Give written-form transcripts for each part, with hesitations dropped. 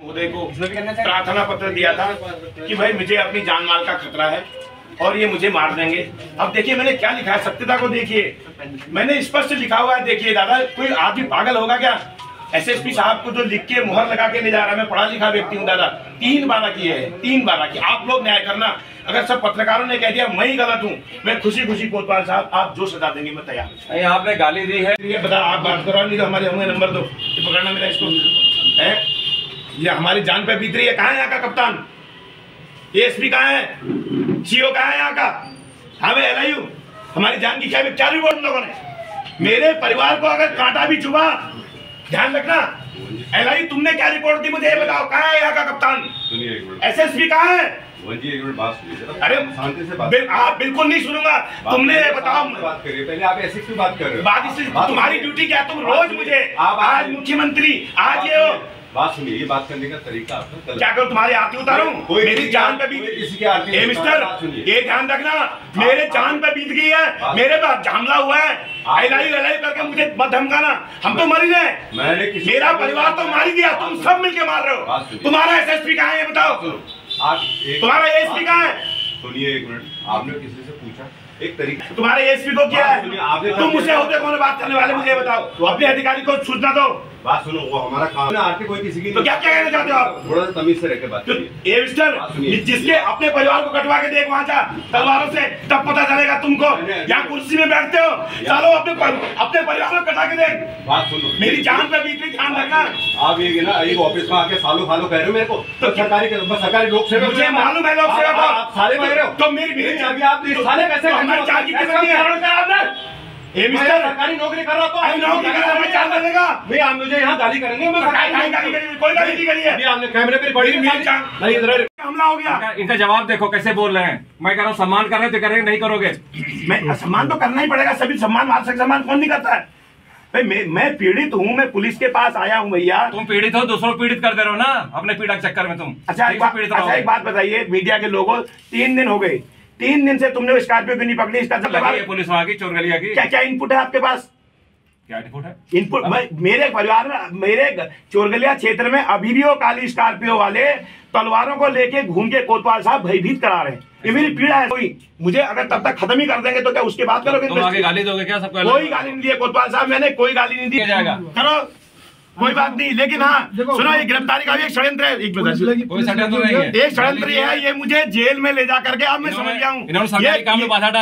महोदय को प्रार्थना पत्र दिया था कि भाई मुझे अपनी जान माल का खतरा है और ये मुझे मार देंगे। अब देखिए मैंने क्या लिखा है, सत्यता को देखिए, मैंने स्पष्ट लिखा हुआ है। देखिए दादा, कोई आदमी पागल होगा क्या? एसएसपी साहब को जो लिख के मुहर लगा के ले जा रहा है, मैं पढ़ा लिखा व्यक्ति हूँ दादा, 3 बार की है, 3 बार की। आप लोग न्याय करना। अगर सब पत्रकारों ने कह दिया मैं ही गलत हूँ, मैं खुशी खुशी कोतवाल साहब आप जो सजा देंगे मैं तैयार। नहीं, आपने गाली दी है, ये बता, आप बात करो, नहीं तो हमारे होंगे नंबर दो, ये पकड़ना मेरा इसको है, ये हमारी जान पे बीत रही है। कहाँ है यहाँ का कप्तान? एएसपी कहाँ है? सीओ कहाँ है यहाँ का? हाँ भाई LIU, हमारी जान की क्या रिपोर्ट उन लोगों ने? मेरे परिवार को अगर कांटा भी चुभा, ध्यान रखना। LIU तुमने क्या रिपोर्ट दी मुझे ये बताओ, कहाँ है यहाँ का कप्तान? SSP कहाँ है? अरे शांति से बात, आप बिल्कुल नहीं सुनूंगा। तुमने बताओ, बात करिए पहले, आप ऐसे क्यों बात कर रहे हो? बात इसलिए, तुम्हारी ड्यूटी क्या? तुम रोज मुझे, आज मुख्यमंत्री, आज ये हो, बात सुनिए, ये बात करने का तरीका आपका क्या करूं? तुम्हारी आरती उतारूं? मेरी जान पे बीत, किसी की आरती ए मिस्टर, ये ध्यान रखना, मेरे जान पे बीत गई है, मेरे पास हमला हुआ है, LIU करके मुझे मत धमकाना। हम तो मर गए, मेरा परिवार तो मार गया, तुम सब मिलके मार रहे हो। तुम्हारा SSP कहाँ है ये बताओ? तुम्हारा ASP कहाँ है? सुनिए एक मिनट, आपने किसी से पूछा एक तरीका? तुम्हारे ASP को क्या है? तुम मुझसे होते कौन बात करने वाले, मुझे बताओ। अपने अधिकारी को सूचना दो। बात सुनो, वो हमारा काम है, आके कोई किसी की तो क्या कहना चाहते हो आप? थोड़ा सा तमीज से रहकर बात करिए। ए मिस्टर, जिसके अपने परिवार को कटवा के देख वहाँ जा तलवारों से, तब पता चलेगा तुमको। यहाँ कुर्सी में बैठते हो, चलो अपने परिवार को कटा के देख। बात सुनो, मेरी जान पे बीत रही, ध्यान रखना। आप ये ना एक ऑफिस में आके सालों कह रहे हो मेरे को, तो सरकारी लोक सेवा, मुझे मालूम है लोक सेवा को, आप सारे कह रहे हो। तो मेरी चाबी आप साले कैसे सरकारी नौकरी कर रहा तो नौकरी कर रहा, चाल देगा भैया, आप मुझे यहाँ गाली करेंगे? कोई गाली नहीं करी है, आपने कैमरे पे बड़ी हमला हो गया। इनका जवाब देखो कैसे बोल रहे हैं। मैं कह रहा हूँ सम्मान कर रहे थे, करेंगे नहीं करोगे? मैं सम्मान तो करना ही पड़ेगा, सभी सम्मान, मानसिक सम्मान कौन नहीं करता है भाई? मैं पीड़ित हूँ, मैं पुलिस के पास आया हूँ भैया। तुम पीड़ित हो, दूसरों को पीड़ित कर दे रहे हो ना अपने पीड़ा के चक्कर में तुम। अच्छा एक बात बताइए, मीडिया के लोगों, 3 दिन हो गए, 3 दिन से तुमने स्कॉर्पियो क्यों नहीं पकड़ी? इसका पुलिस वहां की चोरगलिया की क्या इनपुट है आपके पास? क्या इनपुट है? इनपुट मेरे परिवार में, मेरे चोरगलिया क्षेत्र में अभी भी वो काली स्कॉर्पियो वाले तलवारों को लेके घूम के कोतवाल साहब भयभीत करा रहे हैं। ये मेरी पीड़ा है। कोई मुझे अगर तब तक खत्म ही कर देंगे तो क्या उसके बाद करोगे? तुम आगे गाली दोगे क्या सबको? कोई गाली नहीं दी कोतवाल साहब, मैंने कोई गाली नहीं दी। करो, कोई बात नहीं, लेकिन हाँ सुनो, ये गिरफ्तारी का भी एक षड्यंत्र है। एक कोई षड्यंत्र नहीं है, एक षड्यंत्र है। ये मुझे जेल में ले जा करके, अब मैं समझ गया हूँ,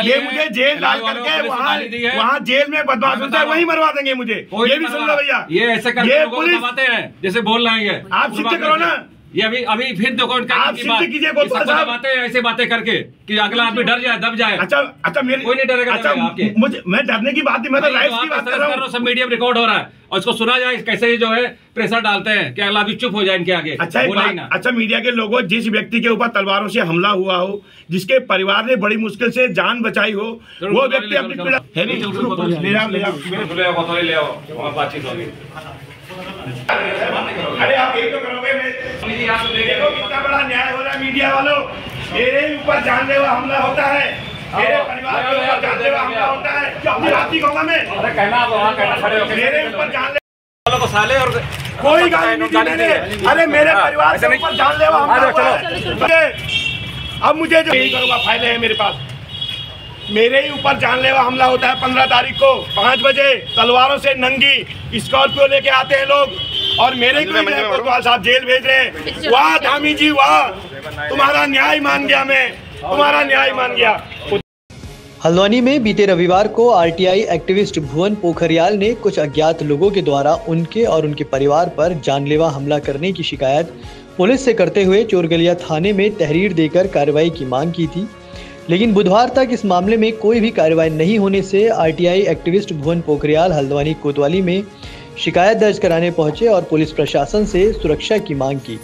ये मुझे जेल डाल करके वहाँ जेल में बदमाश होता है, वही मरवा देंगे मुझे। ये भी सुन लो भैया, ये ऐसे करके दबाते हैं जैसे बोल रहे हैं। आप सिद्ध करो ना, ये अभी फिर देखो आप सिद्ध कीजिए बातें, ऐसे बातें करके कि अगला आदमी डर जाए, दब जाए। अच्छा मेरे कोई नहीं डरेगा। अच्छा मुझे, मैं डरने की बात नहीं, मैं तो राइट्स की बात कर रहा हूँ। सब मीडिया में रिकॉर्ड हो रहा है और इसको सुना जाए कैसे जो है प्रेशर डालते हैं कि अगला आदमी चुप हो जाए इनके आगे। अच्छा मीडिया के लोगों, जिस व्यक्ति के ऊपर तलवारों से हमला हुआ हो, जिसके परिवार ने बड़ी मुश्किल से जान बचाई हो, वो व्यक्ति अपनी पीड़ा है नहीं, ले आओ बातचीत होगी। अरे आप यही तो करोगे? देखो कितना बड़ा न्याय हो रहा है मीडिया वालों। मेरे ऊपर जानलेवा हमला होता है, मेरे परिवार के ऊपर जानलेवा हमला होता है। अपनी बात नहीं कहूँगा मैं, मेरे ऊपर जानलेवा साले और कोई गाली नहीं दी मैंने। अरे मेरे परिवार के ऊपर जानलेवा हमला हुआ है। अब मुझे जो यही करूँगा, फाइलें हैं मेरे पास, मेरे ही ऊपर जानलेवा हमला होता है। 15 तारीख को 5 बजे तलवारों से नंगी स्कॉर्पियो लेके आते हैं लोग और मेरे कोतवाल साहब जेल भेज रहे हैं। वाह धामी जी वाह, तुम्हारा न्याय मान गया, मैं तुम्हारा न्याय मान गया। हल्द्वानी में बीते रविवार को RTI एक्टिविस्ट भुवन पोखरियाल ने कुछ अज्ञात लोगों के द्वारा उनके और उनके परिवार पर जानलेवा हमला करने की शिकायत पुलिस से करते हुए चोरगलिया थाने में तहरीर देकर कार्रवाई की मांग की थी। लेकिन बुधवार तक इस मामले में कोई भी कार्रवाई नहीं होने से RTI एक्टिविस्ट भुवन पोखरियाल हल्द्वानी कोतवाली में शिकायत दर्ज कराने पहुंचे और पुलिस प्रशासन से सुरक्षा की मांग की।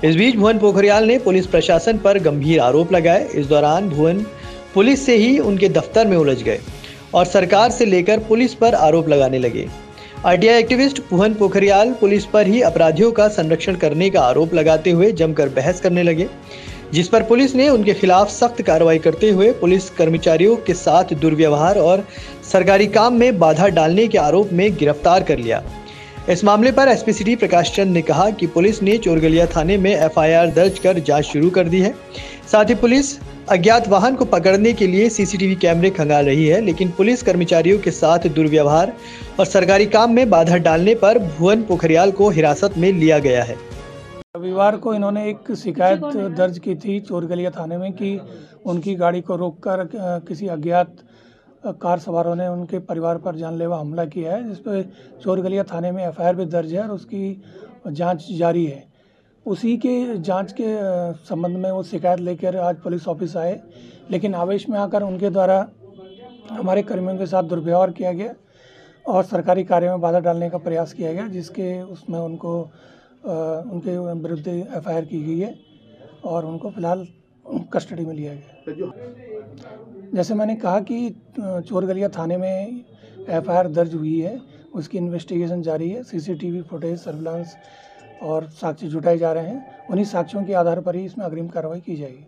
इस बीच भुवन पोखरियाल ने पुलिस प्रशासन पर गंभीर आरोप लगाए। इस दौरान भुवन पुलिस से ही उनके दफ्तर में उलझ गए और सरकार से लेकर पुलिस पर आरोप लगाने लगे। RTI एक्टिविस्ट भुवन पोखरियाल पुलिस पर ही अपराधियों का संरक्षण करने का आरोप लगाते हुए जमकर बहस करने लगे, जिस पर पुलिस ने उनके खिलाफ सख्त कार्रवाई करते हुए पुलिस कर्मचारियों के साथ दुर्व्यवहार और सरकारी काम में बाधा डालने के आरोप में गिरफ्तार कर लिया। इस मामले पर एसपी सिटी प्रकाश चंद ने कहा कि पुलिस ने चोरगलिया थाने में एफआईआर दर्ज कर जांच शुरू कर दी है। साथ ही पुलिस अज्ञात वाहन को पकड़ने के लिए सीसीटीवी कैमरे खंगाल रही है, लेकिन पुलिस कर्मचारियों के साथ दुर्व्यवहार और सरकारी काम में बाधा डालने पर भुवन पोखरियाल को हिरासत में लिया गया है। रविवार को इन्होंने एक शिकायत दर्ज की थी चोरगलिया थाने में कि उनकी गाड़ी को रोककर किसी अज्ञात कार सवारों ने उनके परिवार पर जानलेवा हमला किया है, जिस पर चोरगलिया थाने में एफआईआर भी दर्ज है और उसकी जांच जारी है। उसी के जांच के संबंध में वो शिकायत लेकर आज पुलिस ऑफिस आए, लेकिन आवेश में आकर उनके द्वारा हमारे कर्मियों के साथ दुर्व्यवहार किया गया और सरकारी कार्य में बाधा डालने का प्रयास किया गया, जिसके उसमें उनको उनके विरुद्ध एफआईआर की गई है और उनको फिलहाल कस्टडी में लिया गया। जैसे मैंने कहा कि चोरगलिया थाने में एफआईआर दर्ज हुई है, उसकी इन्वेस्टिगेशन जारी है। सीसीटीवी फुटेज, सर्विलांस और साक्ष्य जुटाए जा रहे हैं। उन्हीं साक्ष्यों के आधार पर ही इसमें अग्रिम कार्रवाई की जाएगी।